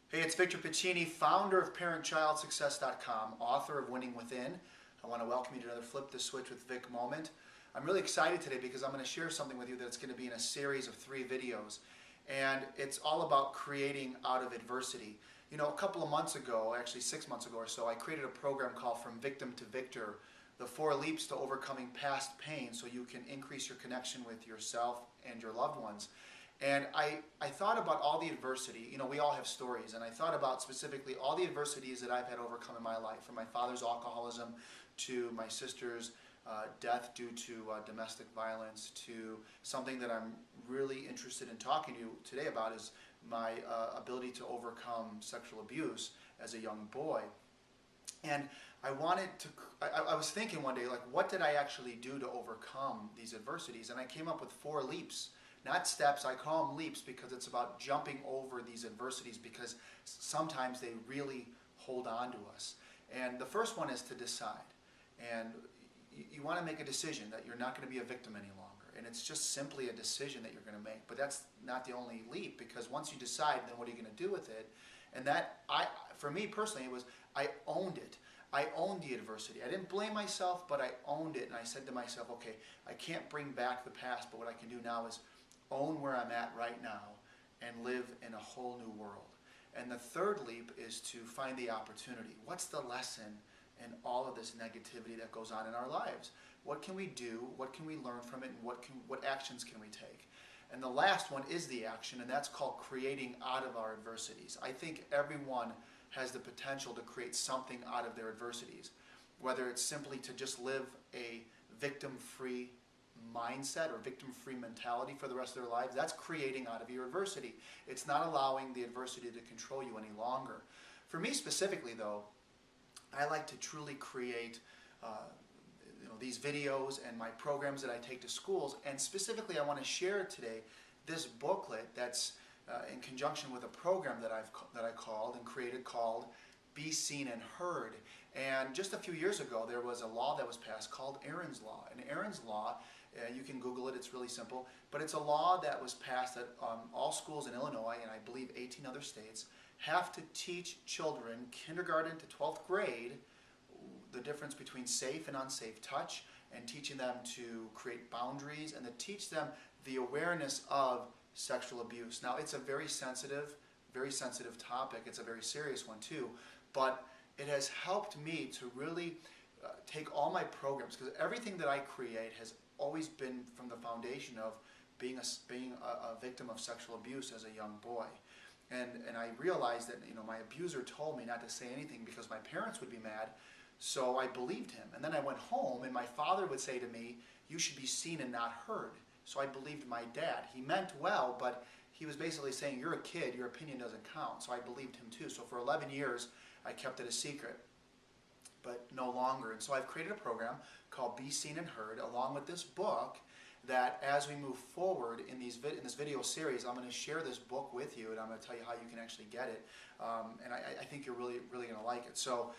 Hey, it's Victor Piccini, founder of ParentChildSuccess.com, author of Winning Within. I want to welcome you to another Flip the Switch with Vic moment. I'm really excited today because I'm going to share something with you that's going to be in a series of 3 videos. And it's all about creating out of adversity. You know, a couple of months ago, actually 6 months ago or so, I created a program called From Victim to Victor, the 4 leaps to overcoming past pain so you can increase your connection with yourself and your loved ones. And I thought about all the adversity. You know, we all have stories, and I thought about specifically all the adversities that I've had to overcome in my life, from my father's alcoholism to my sister's death due to domestic violence, to something that I'm really interested in talking to you today about is my ability to overcome sexual abuse as a young boy. And I was thinking one day, like, what did I actually do to overcome these adversities? And I came up with 4 leaps. Not steps, I call them leaps because it's about jumping over these adversities, because sometimes they really hold on to us. And the first one is to decide. And you want to make a decision that you're not going to be a victim any longer. And it's just simply a decision that you're going to make. But that's not the only leap, because once you decide, then what are you going to do with it? And that, for me personally, it was I owned it. I owned the adversity. I didn't blame myself, but I owned it. And I said to myself, okay, I can't bring back the past, but what I can do now is own where I'm at right now and live in a whole new world. And the third leap is to find the opportunity. What's the lesson in all of this negativity that goes on in our lives? What can we do? What can we learn from it? And what actions can we take? And the last one is the action, and that's called creating out of our adversities. I think everyone has the potential to create something out of their adversities, whether it's simply to just live a victim-free mindset or victim-free mentality for the rest of their lives. That's creating out of your adversity. It's not allowing the adversity to control you any longer. For me specifically, though, I like to truly create these videos and my programs that I take to schools, and specifically I want to share today this booklet that's in conjunction with a program that I called and created called Be Seen and Heard. And just a few years ago there was a law that was passed called Erin's Law. And Erin's Law, you can Google it, it's really simple, but it's a law that was passed that all schools in Illinois, and I believe 18 other states, have to teach children kindergarten to 12th grade the difference between safe and unsafe touch, and teaching them to create boundaries, and to teach them the awareness of sexual abuse. Now, it's a very sensitive topic. It's a very serious one too, but it has helped me to really take all my programs, because everything that I create has always been from the foundation of being a victim of sexual abuse as a young boy. And I realized that, you know, my abuser told me not to say anything because my parents would be mad, so I believed him. And then I went home and my father would say to me, you should be seen and not heard. So I believed my dad. He meant well, but he was basically saying, you're a kid, your opinion doesn't count. So I believed him too. So for 11 years, I kept it a secret, but no longer. And so I've created a program called Be Seen and Heard, along with this book, that as we move forward in this video series, I'm going to share this book with you, and I'm going to tell you how you can actually get it. And I think you're really going to like it. So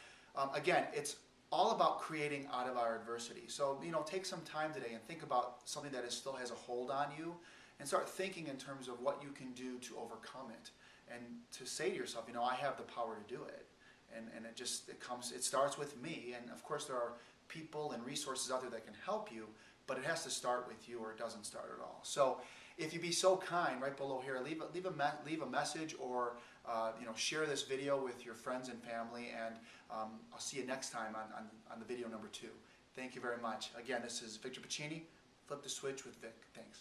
again, it's all about creating out of our adversity. So, you know, take some time today and think about something that still has a hold on you, and start thinking in terms of what you can do to overcome it, and to say to yourself, you know, I have the power to do it. And it starts with me, and of course there are people and resources out there that can help you, but it has to start with you, or it doesn't start at all. So if you'd be so kind, right below here, leave a message, or share this video with your friends and family, and I'll see you next time on the video number 2. Thank you very much. Again, this is Victor Piccini, Flip the Switch with Vic. Thanks.